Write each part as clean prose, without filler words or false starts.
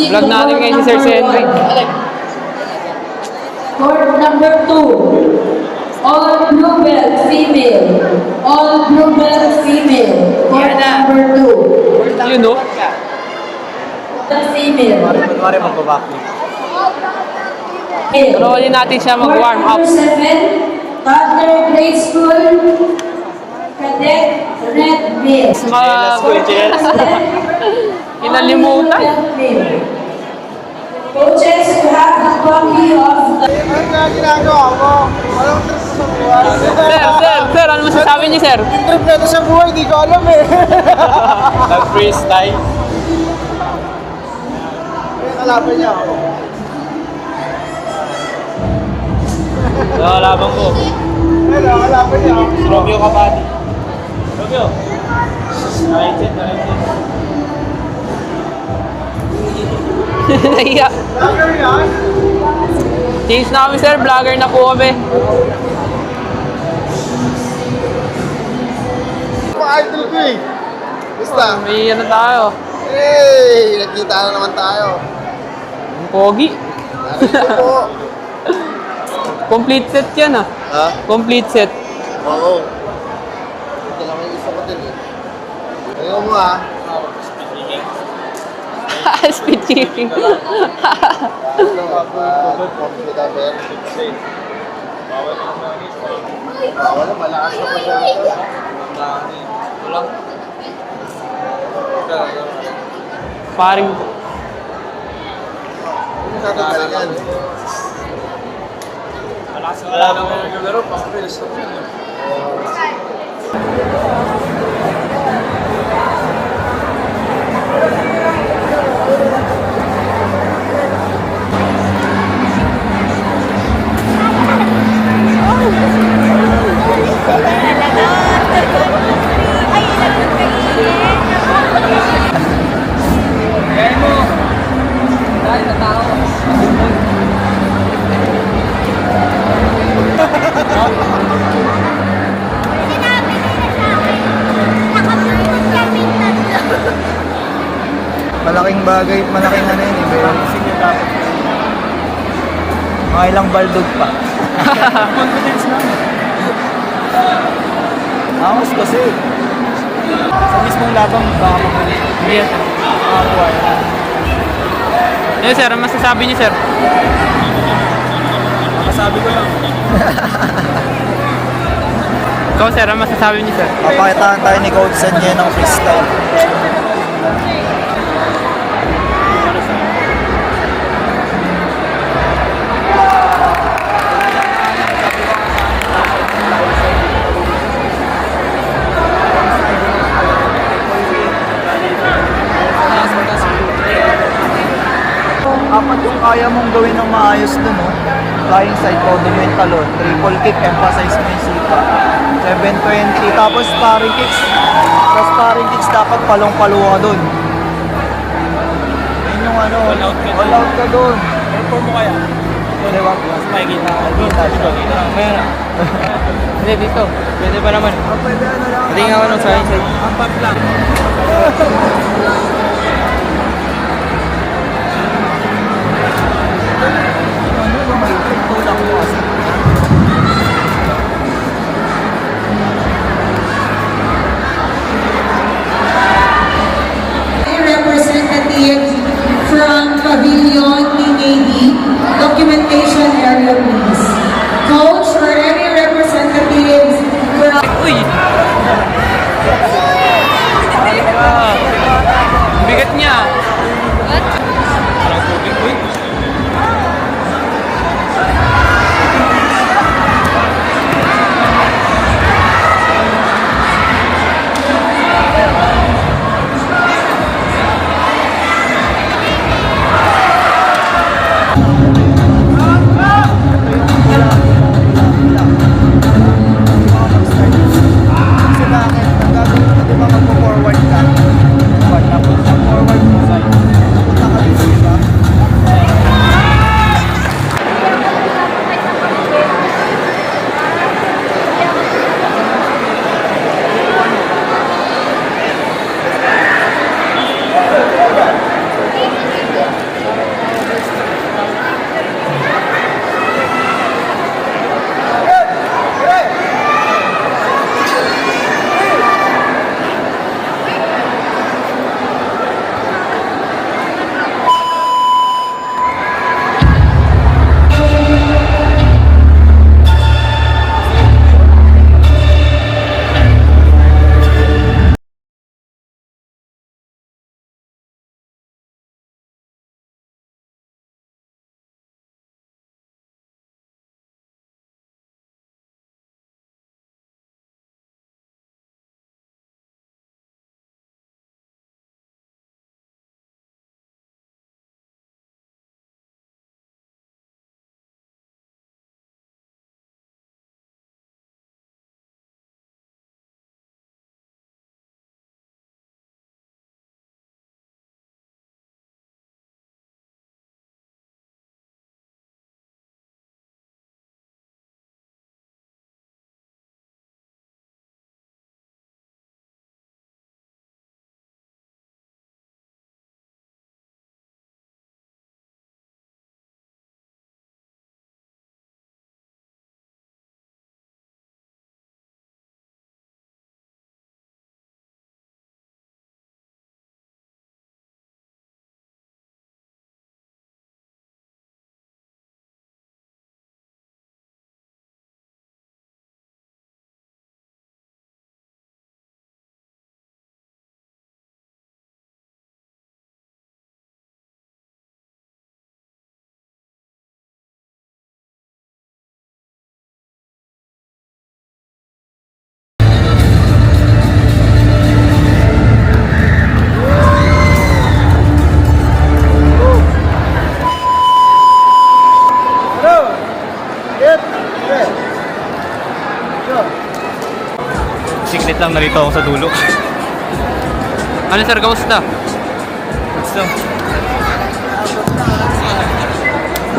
Vlog natin ngayon si Sir Henry. Court number 2. All blue belt female. All blue belt female. Court number 2. Yun, no? Female. Kunwari magbabackflip. Panoorin natin siya mag-warm up. Court number 7. Toddler grade school. Cadet red male. Inalimutan. Coaches, you have the copy of the... Ano nga ginagawa mo? Walang trip sa buhay. Sir, ano masasabi niyo, sir? Yung trip na ito sa buhay, di ko alam eh. Nag-freestyle. May kalaban niya ako. Nakalaban ko. Ano, kalaban niya ako. Si Romeo Kapati. Romeo. Nakainsit. Nahiya. Vlogger yan? Change na kami, sir. Vlogger na po kami. Mga idol ko eh. Basta. May ano tayo. Hey! Nagkita na naman tayo. Ang pogi. Narito po. Complete set yan, ah. Ha? Complete set. Oo. Ito lang yung gusto ko din eh. Ayaw mo ah. Speed checking. Ano ba? Kompita ba? Bawal na, malakas na pa siya ito. Paring. Ano natagalan yan? Wala naman naglaro. Pang-reels na po. Malaking bagay, malaking ano yun eh. Mga ilang baldog pa. Confidence na. Angas kasi. Sa mismong labang baka makulit. Yes. Makakuha yan. Ano, sir? Ang masasabi niyo, sir? Makasabi ko lang. Ikaw, sir? Ang masasabi niyo, sir? Papakitaan tayo ni Coach Sanye ng freestyle. Apat yung kaya mong gawin ng maayos dun, no? Flying side powder yung talon, triple kick, emphasize mo yung sipa. 720, tapos sparring kicks. Sa sparring kicks, dapat palong-palo ka dun. Yun yung ano, all out ka dun. Perform mo kaya? Hindi, wag. Mas makikita ka. Kaya na. Hindi, dito. Pwede pa naman. Pwede ano lang. Hindi nga ako nung sa inside. Apat lang. Tulak mo kasi. Representative from Pavilion PKD, documentation area please. Coach or any representatives from... Uy! Bigat niya. Parang tubig ko eh. Kasi bakit? Ang gagawin mo, di ba magpo-forward ka? Forward mo side. Punta ka dito, di ba? lang, narito ako sa dulo. Ano sir, kamusta? So,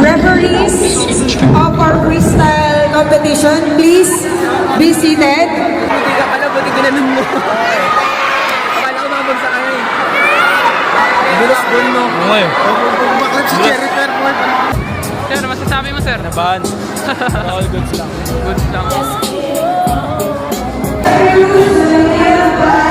Referees of our freestyle competition, please be seated. buti ka pala, buti ginanon mo. Akala ko mabagsak ka na eh. Bilis doon, no? Oo eh. Maklap si Cherry Fairport. Sir, masasabi mo sir? Nabahan. All goods lang. Good lang. By